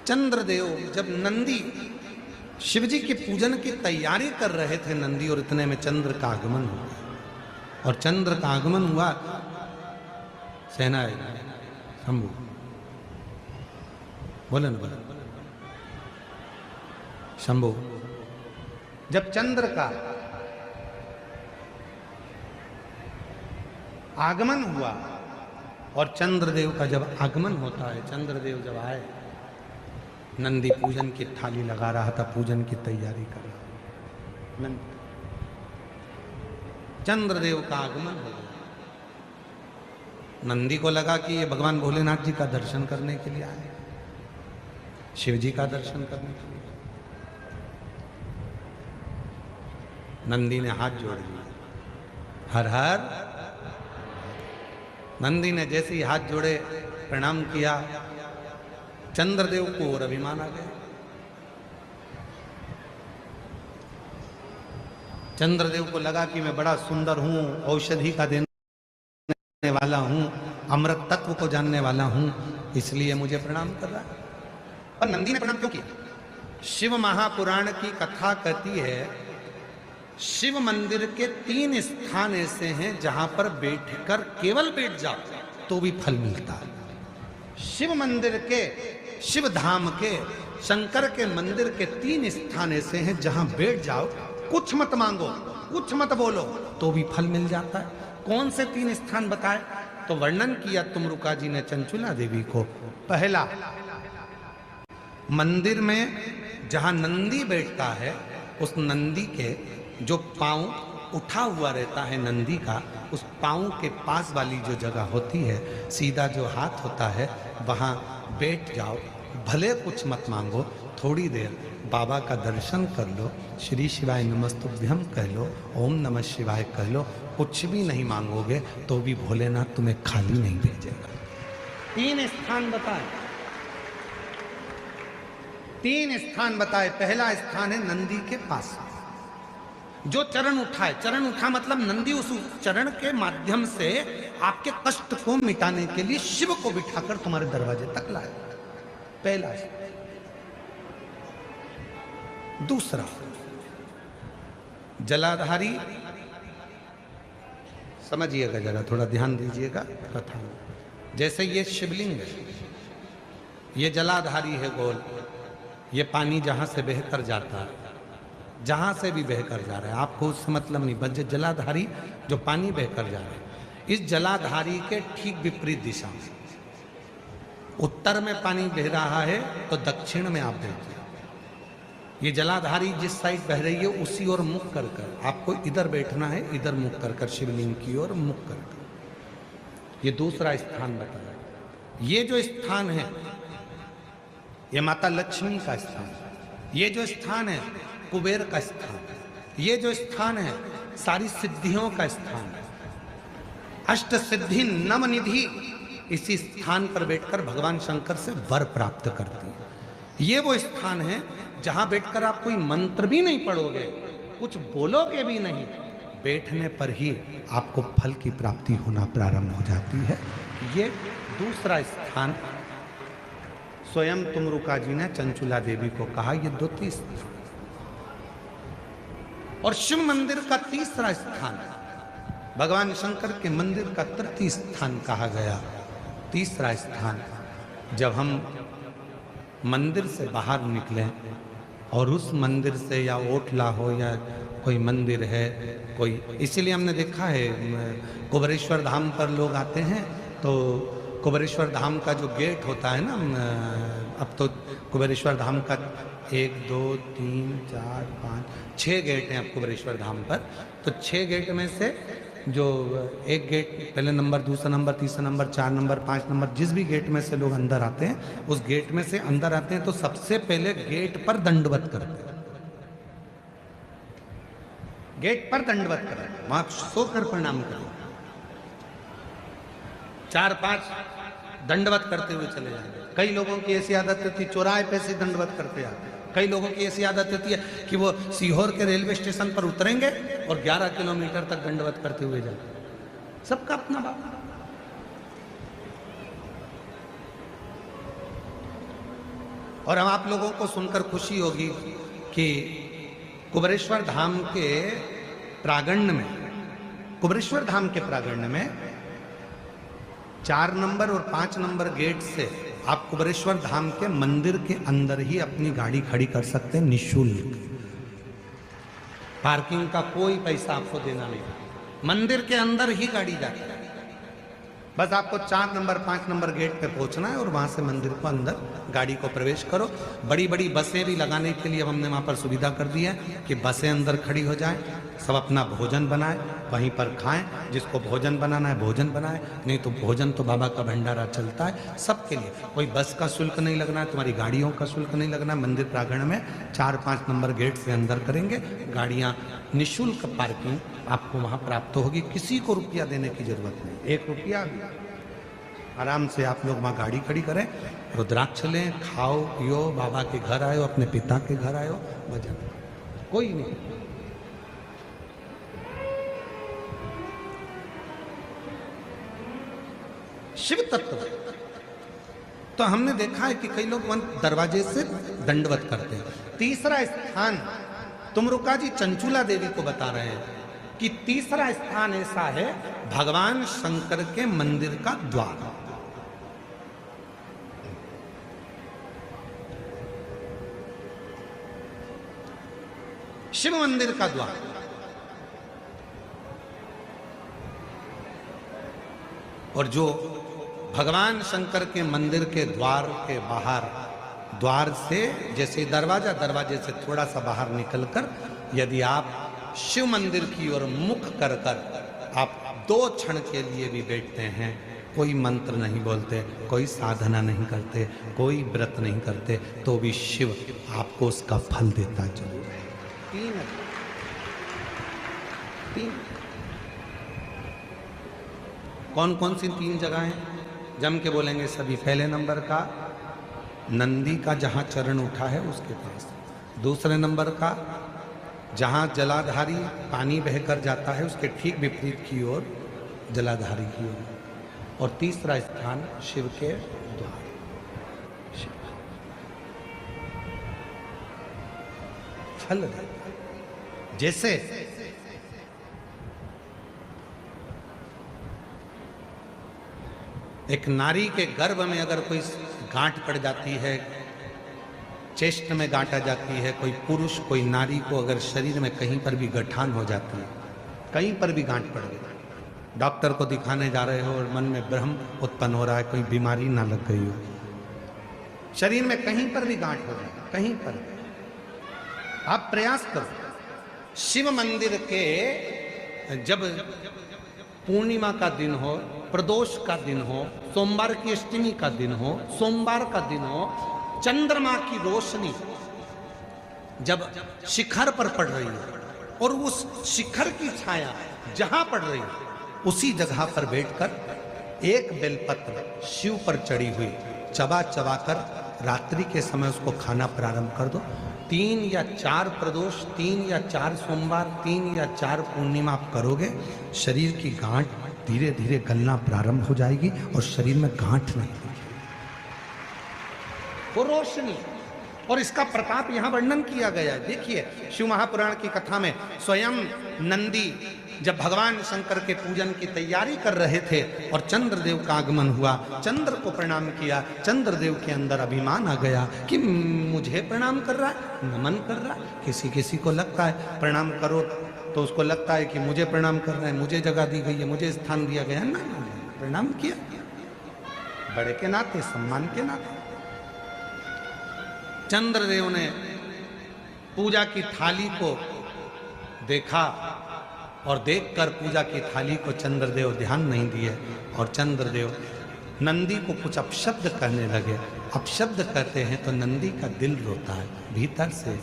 चंद्रदेव जब नंदी शिवजी के पूजन की तैयारी कर रहे थे नंदी, और इतने में चंद्र का आगमन हुआ। और चंद्र का आगमन हुआ, सेना शंभु बोले ना, बोले शंभु। जब चंद्र का आगमन हुआ, और चंद्रदेव का जब आगमन होता है, चंद्रदेव जब आए, नंदी पूजन की थाली लगा रहा था, पूजन की तैयारी कर रहा। चंद्रदेव का आगमन हो गया। नंदी को लगा कि ये भगवान भोलेनाथ जी का दर्शन करने के लिए आए, शिव जी का दर्शन करने के लिए। नंदी ने हाथ जोड़ लिए, हर हर। नंदी ने जैसे ही हाथ जोड़े, प्रणाम किया, चंद्रदेव को और अभिमान आ गया। चंद्रदेव को लगा कि मैं बड़ा सुंदर हूं, औषधि का देने वाला हूं, अमृत तत्व को जानने वाला हूं, इसलिए मुझे प्रणाम कर रहा है। और नंदी ने प्रणाम क्यों किया? शिव महापुराण की कथा कहती है, शिव मंदिर के 3 स्थान ऐसे हैं जहां पर बैठकर केवल बैठ जाओ तो भी फल मिलता है। शिव मंदिर के, शिव धाम के, शंकर के मंदिर के 3 स्थान ऐसे हैं जहां बैठ जाओ, कुछ मत मांगो, कुछ मत बोलो, तो भी फल मिल जाता है। कौन से 3 स्थान बताए? तो वर्णन किया तुमरुका जी ने चंचुला देवी को। पहला, मंदिर में जहां नंदी बैठता है, उस नंदी के जो पांव उठा हुआ रहता है नंदी का, उस पांव के पास वाली जो जगह होती है, सीधा जो हाथ होता है, वहां बैठ जाओ, भले कुछ मत मांगो, थोड़ी देर बाबा का दर्शन कर लो, श्री शिवाय नमस्तुभ्यम कह लो, ओम नमः शिवाय कह लो, कुछ भी नहीं मांगोगे तो भी भोलेनाथ तुम्हें खाली नहीं भेजेगा। 3 स्थान बताए, 3 स्थान बताए। पहला स्थान है नंदी के पास, जो चरण उठाए। चरण उठा मतलब नंदी उस चरण के माध्यम से आपके कष्ट को मिटाने के लिए शिव को बिठाकर तुम्हारे दरवाजे तक लाए। पहला। दूसरा, जलाधारी, समझिएगा जरा, थोड़ा ध्यान दीजिएगा कथा में। जैसे ये शिवलिंग है, ये जलाधारी है गोल, ये पानी जहां से बहकर जाता है, जहां से भी बहकर जा रहा है, आपको उससे मतलब नहीं, बस जलाधारी जो पानी बहकर जा रहा है, इस जलाधारी के ठीक विपरीत दिशा में, उत्तर में पानी बह रहा है तो दक्षिण में आप बैठिए। ये जलाधारी जिस साइड बह रही है उसी ओर मुख कर कर आपको इधर बैठना है, इधर मुख कर कर शिवलिंग की ओर मुख कर कर। ये दूसरा स्थान बताया। ये जो स्थान है, ये माता लक्ष्मी का स्थान, ये जो स्थान है कुबेर का स्थान, ये जो स्थान है सारी सिद्धियों का स्थान है, अष्ट सिद्धि नवनिधि इसी स्थान पर बैठकर भगवान शंकर से वर प्राप्त करती है। ये वो स्थान है जहां बैठकर आप कोई मंत्र भी नहीं पढ़ोगे, कुछ बोलोगे भी नहीं, बैठने पर ही आपको फल की प्राप्ति होना प्रारंभ हो जाती है। ये दूसरा स्थान स्वयं तुमरुका जी ने चंचुला देवी को कहा, ये 2 स्थान। और शिव मंदिर का तीसरा स्थान, भगवान शंकर के मंदिर का तृतीय स्थान कहा गया। तीसरा स्थान, जब हम मंदिर से बाहर निकले और उस मंदिर से, या ओटला हो या कोई मंदिर है कोई, इसीलिए हमने देखा है कुबेरेश्वर धाम पर लोग आते हैं तो कुबेरेश्वर धाम का जो गेट होता है ना, अब तो कुबेरेश्वर धाम का 1 2 3 4 5 6 गेट हैं अब कुबेरेश्वर धाम पर। तो 6 गेट में से जो एक गेट, पहले नंबर, दूसरा नंबर, तीसरा नंबर, 4 नंबर, 5 नंबर, जिस भी गेट में से लोग अंदर आते हैं, उस गेट में से अंदर आते हैं तो सबसे पहले गेट पर दंडवत करते हैं। गेट पर दंडवत करें, वहां सोकर प्रणाम करें, 4-5 दंडवत करते हुए चले जाएंगे। कई लोगों की ऐसी आदत होती है चौराहे पे से दंडवत करते आते हैं। कई लोगों की ऐसी आदत होती है कि वो सीहोर के रेलवे स्टेशन पर उतरेंगे और 11 किलोमीटर तक दंडवत करते हुए जाएंगे। सबका अपना बात। और हम आप लोगों को सुनकर खुशी होगी कि कुबेरेश्वर धाम के प्रांगण में, कुबेरेश्वर धाम के प्रांगण में 4 नंबर और 5 नंबर गेट से आप कुबेरेश्वर धाम के मंदिर के अंदर ही अपनी गाड़ी खड़ी कर सकते हैं निःशुल्क। पार्किंग का कोई पैसा आपको देना नहीं, मंदिर के अंदर ही गाड़ी जाती है। बस आपको 4 नंबर 5 नंबर गेट पे पहुंचना है और वहां से मंदिर को अंदर गाड़ी को प्रवेश करो। बड़ी बड़ी बसें भी लगाने के लिए हमने वहां पर सुविधा कर दी है कि बसें अंदर खड़ी हो जाएं, सब अपना भोजन बनाए, वहीं पर खाएं। जिसको भोजन बनाना है भोजन बनाए, नहीं तो भोजन तो बाबा का भंडारा चलता है सबके लिए। कोई बस का शुल्क नहीं लगना है, तुम्हारी गाड़ियों का शुल्क नहीं लगना है। मंदिर प्रांगण में 4-5 नंबर गेट से अंदर करेंगे, गाड़ियाँ निःशुल्क पार्किंग आपको वहाँ प्राप्त होगी। किसी को रुपया देने की जरूरत नहीं, 1 रुपया भी। आराम से आप लोग वहाँ गाड़ी खड़ी करें, रुद्राक्ष लें, खाओ पियो, बाबा के घर आयो, अपने पिता के घर आयो, भजन कोई नहीं। शिव तत्व तो हमने देखा है कि कई लोग वहां दरवाजे से दंडवत करते हैं। तीसरा स्थान तुमरुका जी चंचुला देवी को बता रहे हैं कि तीसरा स्थान ऐसा है भगवान शंकर के मंदिर का द्वार। शिव मंदिर का द्वार, और जो भगवान शंकर के मंदिर के द्वार के बाहर, द्वार से जैसे दरवाजा, दरवाजे से थोड़ा सा बाहर निकलकर यदि आप शिव मंदिर की ओर मुख कर कर आप 2 क्षण के लिए भी बैठते हैं, कोई मंत्र नहीं बोलते, कोई साधना नहीं करते, कोई व्रत नहीं करते, तो भी शिव आपको उसका फल देता जरूर है। 3 कौन कौन सी 3 जगहें जम के बोलेंगे सभी। पहले नंबर का नंदी का जहां चरण उठा है उसके पास, दूसरे नंबर का जहां जलाधारी पानी बहकर जाता है उसके ठीक विपरीत की ओर जलाधारी की ओर, और तीसरा स्थान शिव के द्वार। फल जैसे एक नारी के गर्भ में अगर कोई गांठ पड़ जाती है, चेस्ट में गांठ आ जाती है, कोई पुरुष कोई नारी को अगर शरीर में कहीं पर भी गठान हो जाती है, कहीं पर भी गांठ पड़ गई, डॉक्टर को दिखाने जा रहे हो और मन में भ्रम उत्पन्न हो रहा है कोई बीमारी ना लग गई हो, शरीर में कहीं पर भी गांठ हो जाए, कहीं पर आप प्रयास करो। शिव मंदिर के जब पूर्णिमा का दिन हो, प्रदोष का दिन हो, सोमवार की अष्टमी का दिन हो, सोमवार का दिन हो, चंद्रमा की रोशनी जब शिखर पर पड़ रही है और उस शिखर की छाया जहां पड़ रही है उसी जगह पर बैठकर एक बेलपत्र शिव पर चढ़ी हुई चबा चबा कर रात्रि के समय उसको खाना प्रारंभ कर दो। 3 या 4 प्रदोष, 3 या 4 सोमवार, 3 या 4 पूर्णिमा आप करोगे, शरीर की गांठ धीरे धीरे गलना प्रारंभ हो जाएगी और शरीर में गांठ नहीं दिखेगी, वो रोशनी। और इसका प्रताप यहां वर्णन किया गया है। देखिए शिव महापुराण की कथा में स्वयं नंदी जब भगवान शंकर के पूजन की तैयारी कर रहे थे और चंद्रदेव का आगमन हुआ, चंद्र को प्रणाम किया, चंद्रदेव के अंदर अभिमान आ गया कि मुझे प्रणाम कर रहा है, नमन कर रहा है। किसी किसी को लगता है प्रणाम करो तो उसको लगता है कि मुझे प्रणाम कर रहा है, मुझे जगह दी गई है, मुझे स्थान दिया गया है। ना, प्रणाम किया बड़े के नाते, सम्मान के नाते। चंद्रदेव ने पूजा की थाली को देखा और देखकर पूजा की थाली को चंद्रदेव ध्यान नहीं दिए और चंद्रदेव नंदी को कुछ अपशब्द कहने लगे। अपशब्द कहते हैं तो नंदी का दिल रोता है भीतर से।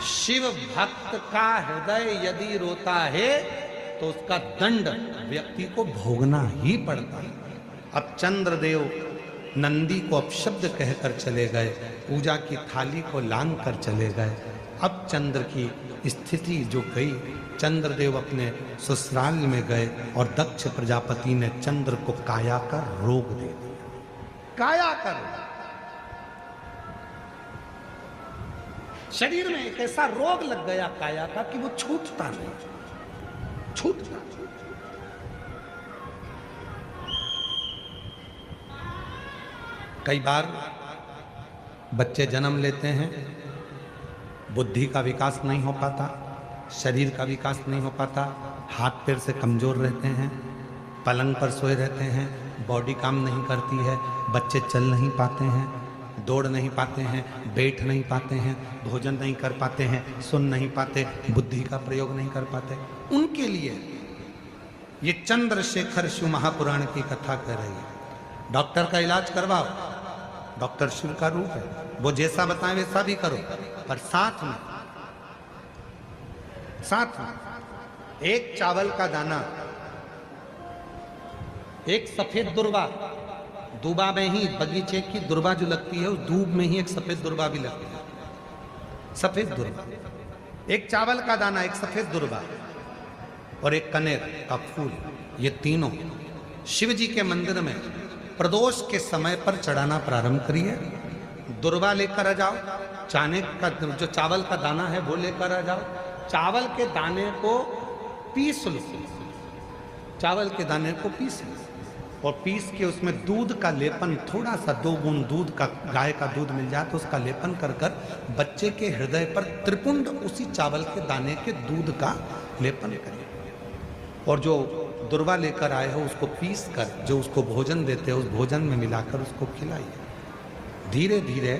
शिव भक्त का हृदय यदि रोता है तो उसका दंड व्यक्ति को भोगना ही पड़ता है। अब चंद्रदेव नंदी को अपशब्द कहकर चले गए, पूजा की थाली को लांग कर चले गए। अब चंद्र की स्थिति जो गई, चंद्रदेव अपने ससुराल में गए और दक्ष प्रजापति ने चंद्र को काया का रोग दे दिया। काया का रोग। शरीर में एक ऐसा रोग लग गया काया का कि वो छूटता नहीं, छूटता। कई बार बच्चे जन्म लेते हैं, बुद्धि का विकास नहीं हो पाता, शरीर का विकास नहीं हो पाता, हाथ पैर से कमजोर रहते हैं, पलंग पर सोए रहते हैं, बॉडी काम नहीं करती है, बच्चे चल नहीं पाते हैं, दौड़ नहीं पाते हैं, बैठ नहीं पाते हैं, भोजन नहीं कर पाते हैं, सुन नहीं पाते, बुद्धि का प्रयोग नहीं कर पाते। उनके लिए ये चंद्रशेखर शिव महापुराण की कथा कह रही है। डॉक्टर का इलाज करवाओ, डॉक्टर शिव का रूप है, वो जैसा बताएं वैसा भी करो, पर साथ में एक चावल का दाना, एक सफेद दुर्वा, दूबा में ही बगीचे की दुर्वा जो लगती है, उस दूब में ही एक सफेद दुर्वा भी लगती है, सफेद दुर्वा, एक चावल का दाना, एक सफेद दुर्वा और एक कनेर का फूल, ये तीनों शिव जी के मंदिर में प्रदोष के समय पर चढ़ाना प्रारंभ करिए। दुर्वा लेकर आ जाओ, चाने का जो चावल का दाना है वो लेकर आ जाओ, चावल के दाने को पीस लो, चावल के दाने को पीस लो और पीस के उसमें दूध का लेपन, थोड़ा सा 2 बूंद दूध का, गाय का दूध मिल जाए तो उसका लेपन कर कर बच्चे के हृदय पर त्रिपुंड उसी चावल के दाने के दूध का लेपन करिए। और जो दुर्वा लेकर आए हो उसको पीस कर जो उसको भोजन देते हो उस भोजन में मिलाकर उसको खिलाइए। धीरे धीरे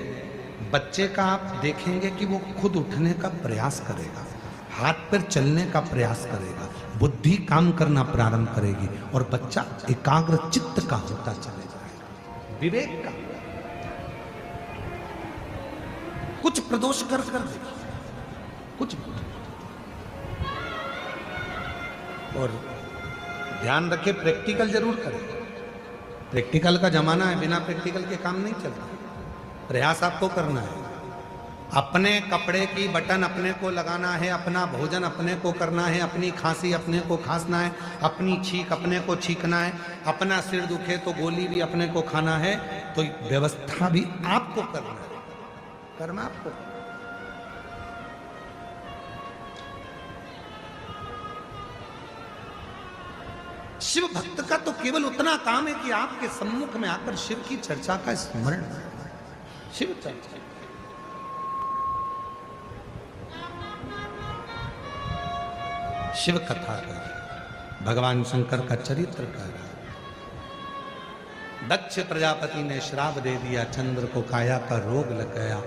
बच्चे का आप देखेंगे कि वो खुद उठने का प्रयास करेगा, हाथ पैर चलने का प्रयास करेगा, बुद्धि काम करना प्रारंभ करेगी और बच्चा एकाग्र चित्त का होता चले जाएगा, विवेक का। कुछ प्रदोष कर कर कुछ, और ध्यान रखे प्रैक्टिकल जरूर करें। प्रैक्टिकल का जमाना है, बिना प्रैक्टिकल के काम नहीं चलता। प्रयास आपको करना है, अपने कपड़े की बटन अपने को लगाना है, अपना भोजन अपने को करना है, अपनी खांसी अपने को खांसना है, अपनी छींक अपने को छींकना है, अपना सिर दुखे तो गोली भी अपने को खाना है, तो व्यवस्था भी आपको करना है, करना आपको। शिव भक्त का तो केवल उतना काम है कि आपके सम्मुख में आकर शिव की चर्चा का स्मरण, शिव चर्चा, शिव कथा कर, भगवान शंकर का चरित्र कर। दक्ष प्रजापति ने श्राप दे दिया, चंद्र को काया का रोग लग गया।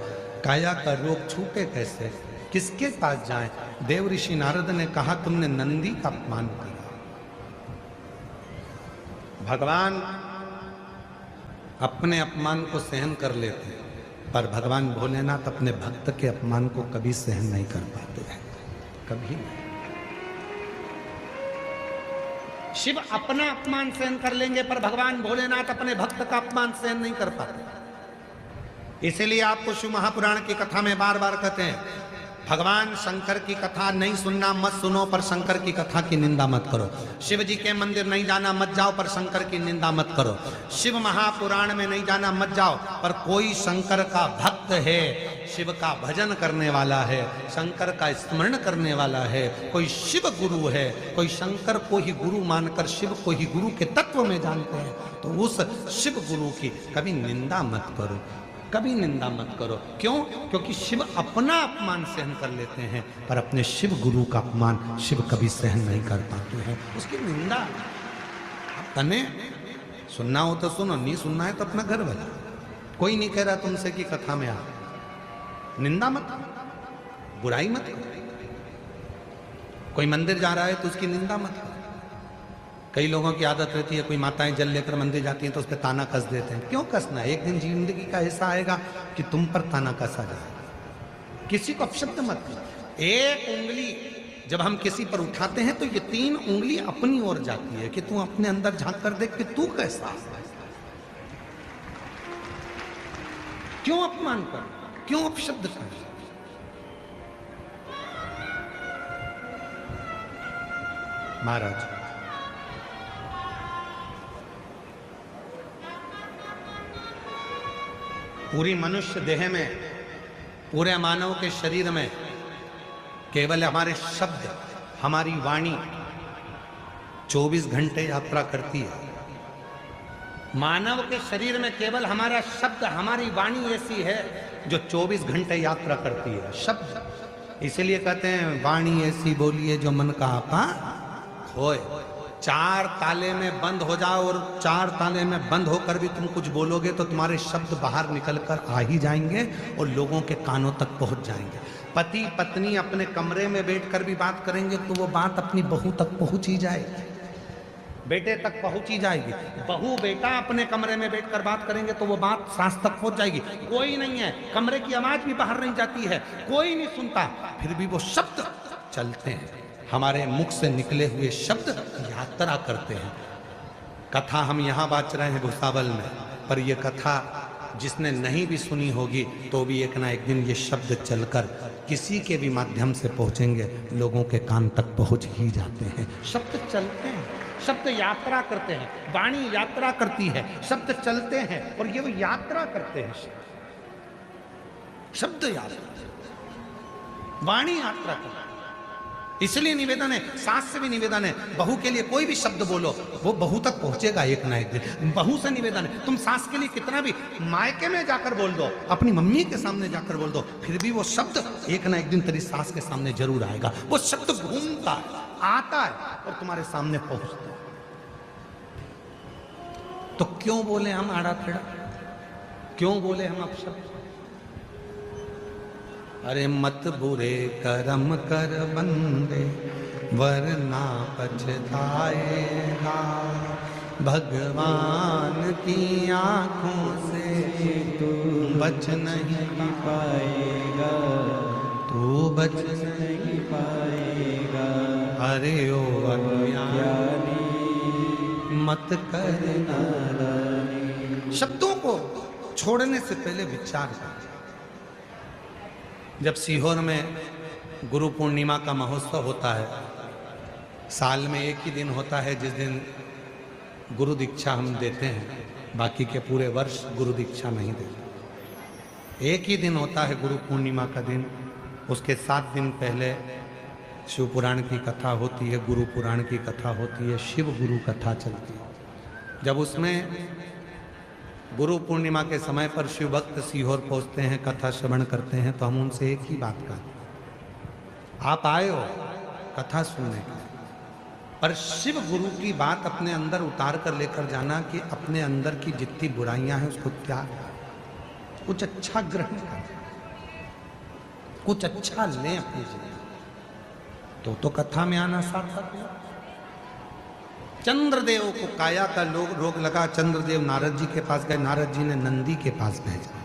काया का रोग छूटे कैसे, किसके पास जाएं? देव ऋषि नारद ने कहा तुमने नंदी का अपमान किया। भगवान अपने अपमान को सहन कर लेते, पर भगवान भोलेनाथ अपने भक्त के अपमान को कभी सहन नहीं कर पाते हैं, कभी नहीं। शिव अपना अपमान सहन कर लेंगे, पर भगवान भोलेनाथ अपने भक्त का अपमान सहन नहीं कर पाते। इसीलिए आपको शिव महापुराण की कथा में बार बार कहते हैं, भगवान शंकर की कथा नहीं सुनना मत सुनो, पर शंकर की कथा की निंदा मत करो। शिव जी के मंदिर नहीं जाना मत जाओ, पर शंकर की निंदा मत करो। शिव महापुराण में नहीं जाना मत जाओ, पर कोई शंकर का भक्त है, शिव का भजन करने वाला है, शंकर का स्मरण करने वाला है, कोई शिव गुरु है, कोई शंकर को ही गुरु मानकर शिव को ही गुरु के तत्व में जानते हैं, तो उस शिव गुरु की कभी निंदा मत करो, कभी निंदा मत करो। क्यों? क्योंकि शिव अपना अपमान सहन कर लेते हैं, पर अपने शिव गुरु का अपमान शिव कभी सहन नहीं कर पाते हैं, उसकी निंदा। तने सुनना हो तो सुनो, नहीं सुनना है तो अपना घर बजा। कोई नहीं कह रहा तुमसे कि कथा में आ, निंदा मत, बुराई मत करो। कोई मंदिर जा रहा है तो उसकी निंदा मत करो। कई लोगों की आदत रहती है, कोई माताएं जल लेकर मंदिर जाती हैं तो उस पर ताना कस देते हैं। क्यों कसना? एक दिन जिंदगी का ऐसा आएगा कि तुम पर ताना कसा जाएगा। किसी को अपशब्द मत करो। एक उंगली जब हम किसी पर उठाते हैं तो ये 3 उंगली अपनी ओर जाती है कि तू अपने अंदर झांक कर देख कि तू कैसा है। क्यों अपमान कर, क्यों अपशब्द कर? महाराज पूरी मनुष्य देह में पूरे मानव के शरीर में केवल हमारे शब्द, हमारी वाणी 24 घंटे यात्रा करती है। मानव के शरीर में केवल हमारा शब्द, हमारी वाणी ऐसी है जो 24 घंटे यात्रा करती है। शब्द, इसलिए कहते हैं वाणी ऐसी बोलिए जो मन का आपा खोए। 4 ताले में बंद हो जाओ और 4 ताले में बंद होकर भी तुम कुछ बोलोगे तो तुम्हारे शब्द बाहर निकल कर आ ही जाएंगे और लोगों के कानों तक पहुंच जाएंगे। पति पत्नी अपने कमरे में बैठकर भी बात करेंगे तो वो बात अपनी बहू तक पहुंच ही जाएगी, बेटे तक पहुंच ही जाएगी। बहू बेटा अपने कमरे में बैठकर बात करेंगे तो वो बात सास तक पहुंच जाएगी। कोई नहीं है, कमरे की आवाज भी बाहर नहीं जाती है, कोई नहीं सुनता, फिर भी वो शब्द चलते हैं। हमारे मुख से निकले हुए शब्द यात्रा करते हैं। कथा हम यहाँ बाँच रहे हैं भुसावल में, पर यह कथा जिसने नहीं भी सुनी होगी तो भी एक ना एक दिन ये शब्द चलकर किसी के भी माध्यम से पहुंचेंगे, लोगों के कान तक पहुंच ही जाते हैं। शब्द चलते हैं, शब्द यात्रा करते हैं, वाणी यात्रा करती है, शब्द चलते हैं और ये वो यात्रा करते हैं। शब्द यात्रा, वाणी यात्रा करती है। इसलिए निवेदन है, सास से भी निवेदन है, बहू के लिए कोई भी शब्द बोलो वो बहू तक पहुंचेगा एक ना एक दिन। बहू से निवेदन है, तुम सास के लिए कितना भी मायके में जाकर बोल दो, अपनी मम्मी के सामने जाकर बोल दो, फिर भी वो शब्द एक ना एक दिन तेरी सास के सामने जरूर आएगा। वो शब्द घूमता है, आता है और तुम्हारे सामने पहुंचता है। तो क्यों बोले हम आड़ा टेढ़ा, क्यों बोले हम अपशब्द? अरे मत बुरे कर्म कर बंदे वरना पछताएगा, भगवान की आंखों से तू बच नहीं पाएगा, तू बच नहीं पाएगा। अरे ओ अज्ञानी मत करना। शब्दों को छोड़ने से पहले विचार कर। जब सीहोर में गुरु पूर्णिमा का महोत्सव होता है, साल में एक ही दिन होता है जिस दिन गुरु दीक्षा हम देते हैं, बाकी के पूरे वर्ष गुरु दीक्षा नहीं देते। एक ही दिन होता है गुरु पूर्णिमा का दिन, उसके 7 दिन पहले शिव पुराण की कथा होती है, गुरु पुराण की कथा होती है, शिव गुरु कथा चलती है। जब उसमें गुरु पूर्णिमा के समय पर शिव भक्त सीहोर पहुंचते हैं, कथा श्रवण करते हैं, तो हम उनसे एक ही बात कहते हैं, आप आए हो कथा सुनने के, पर शिव गुरु की बात अपने अंदर उतार कर लेकर जाना कि अपने अंदर की जितनी बुराइयां हैं उसको त्याग कर कुछ अच्छा ग्रहण कर, कुछ अच्छा लें अपनी जिंदगी। तो कथा में आना सार्थक है। चंद्रदेव को काया का रोग लगा, चंद्रदेव नारद जी के पास गए, नारद जी ने नंदी के पास भेजा।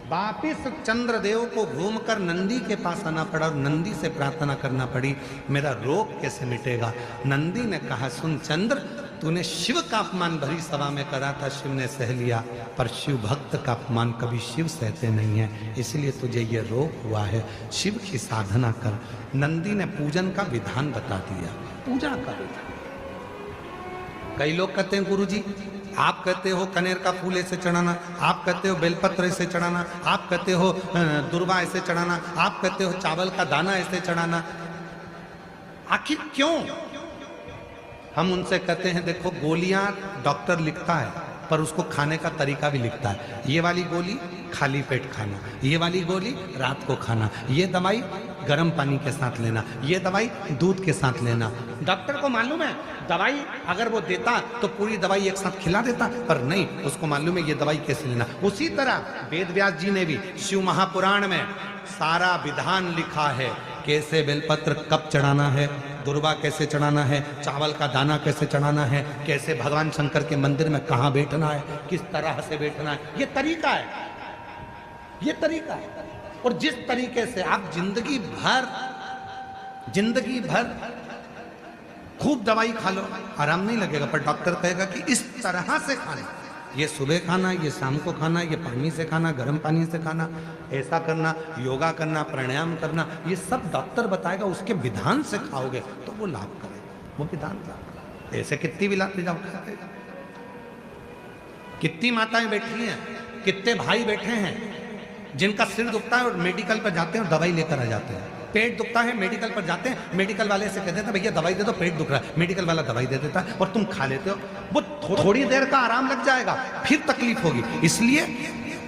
वापिस चंद्रदेव को घूमकर नंदी के पास आना पड़ा और नंदी से प्रार्थना करना पड़ी, मेरा रोग कैसे मिटेगा। नंदी ने कहा, सुन चंद्र, तूने शिव का अपमान भरी सभा में करा था, शिव ने सह लिया, पर शिव भक्त का अपमान कभी शिव सहते नहीं है, इसलिए तुझे ये रोग हुआ है, शिव की साधना कर। नंदी ने पूजन का विधान बता दिया, पूजा का विधान। कई लोग कहते हैं गुरुजी, आप कहते हो कनेर का फूल ऐसे चढ़ाना, आप कहते हो बेलपत्र ऐसे चढ़ाना, आप कहते हो दुर्वा ऐसे चढ़ाना, आप कहते हो चावल का दाना ऐसे चढ़ाना, आखिर क्यों? हम उनसे कहते हैं, देखो गोलियां डॉक्टर लिखता है पर उसको खाने का तरीका भी लिखता है। ये वाली गोली खाली पेट खाना, ये वाली गोली रात को खाना, ये दवाई गर्म पानी के साथ लेना, ये दवाई दूध के साथ लेना। डॉक्टर को मालूम है दवाई अगर वो देता तो पूरी दवाई एक साथ खिला देता, पर नहीं, उसको मालूम है ये दवाई कैसे लेना। उसी तरह वेद व्यास जी ने भी शिव महापुराण में सारा विधान लिखा है, कैसे बेलपत्र कब चढ़ाना है, दुर्वा कैसे चढ़ाना है, चावल का दाना कैसे चढ़ाना है, कैसे भगवान शंकर के मंदिर में कहाँ बैठना है, किस तरह से बैठना है, ये तरीका है, ये तरीका है। और जिस तरीके से आप जिंदगी भर खूब दवाई खा लो, आराम नहीं लगेगा, पर डॉक्टर कहेगा कि इस तरह से खाना, ये सुबह खाना, ये शाम को खाना, ये पानी से खाना, गर्म पानी से खाना, ऐसा करना, योगा करना, प्राणायाम करना, ये सब डॉक्टर बताएगा, उसके विधान से खाओगे तो वो लाभ करेगा, वो विधान लाभ करेगा। ऐसे कितनी भी लाभ जाओ, कितनी माताएं बैठी हैं, कितने भाई बैठे हैं, जिनका सिर दुखता है और मेडिकल पर जाते हैं और दवाई लेकर आ जाते हैं। पेट दुखता है, मेडिकल पर जाते हैं, मेडिकल वाले से कहते हैं भैया दवाई दे दो, पेट दुख रहा है, मेडिकल वाला दवाई दे देता है और तुम खा लेते हो। वो थोड़ी देर का आराम लग जाएगा, फिर तकलीफ होगी। इसलिए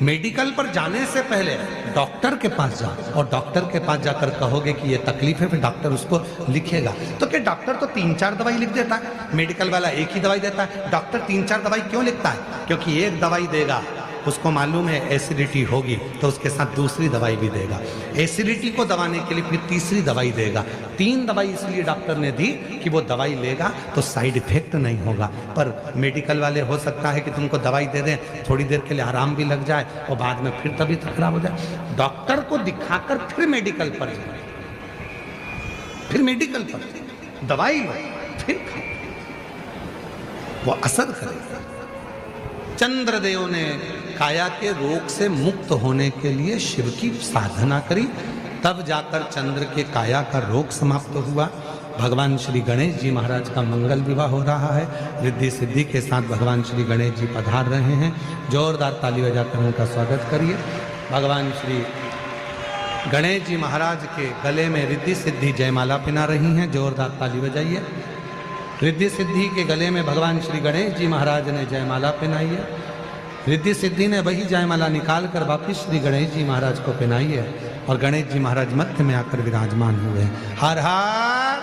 मेडिकल पर जाने से पहले डॉक्टर के पास जाओ और डॉक्टर के पास जाकर कहोगे कि ये तकलीफ है, फिर डॉक्टर उसको लिखेगा। तो क्या डॉक्टर तो 3-4 दवाई लिख देता है, मेडिकल वाला एक ही दवाई देता है। डॉक्टर 3-4 दवाई क्यों लिखता है? क्योंकि एक दवाई देगा, उसको मालूम है एसिडिटी होगी, तो उसके साथ दूसरी दवाई भी देगा। एसिडिटी को दबाने के लिए फिर तीसरी दवाई देगा। 3 दवाई इसलिए डॉक्टर ने दी कि वो दवाई लेगा तो साइड इफेक्ट नहीं होगा। पर मेडिकल वाले हो सकता है कि तुमको दवाई दे दें, थोड़ी देर के लिए आराम भी लग जाए और बाद में फिर तबीयत खराब हो जाए। डॉक्टर को दिखाकर फिर मेडिकल पर जाए, फिर मेडिकल पर दवाई लो, फिर खाओ, वो असर करेगा। चंद्रदेव ने काया के रोग से मुक्त होने के लिए शिव की साधना करी, तब जाकर चंद्र के काया का रोग समाप्त हुआ। भगवान श्री गणेश जी महाराज का मंगल विवाह हो रहा है, रिद्धि सिद्धि के साथ भगवान श्री गणेश जी पधार रहे हैं। जोरदार ताली बजाकर उनका स्वागत करिए। भगवान श्री गणेश जी महाराज के गले में रिद्धि सिद्धि जयमाला पिना रही हैं, जोरदार ताली बजाइए। रिद्धि सिद्धि के गले में भगवान श्री गणेश जी महाराज ने जयमाला पहनाई है। रिद्धि सिद्धि ने वही जयमाला निकाल कर वापिस श्री गणेश जी महाराज को पहनाई है और गणेश जी महाराज मध्य में आकर विराजमान हुए हैं। हर हर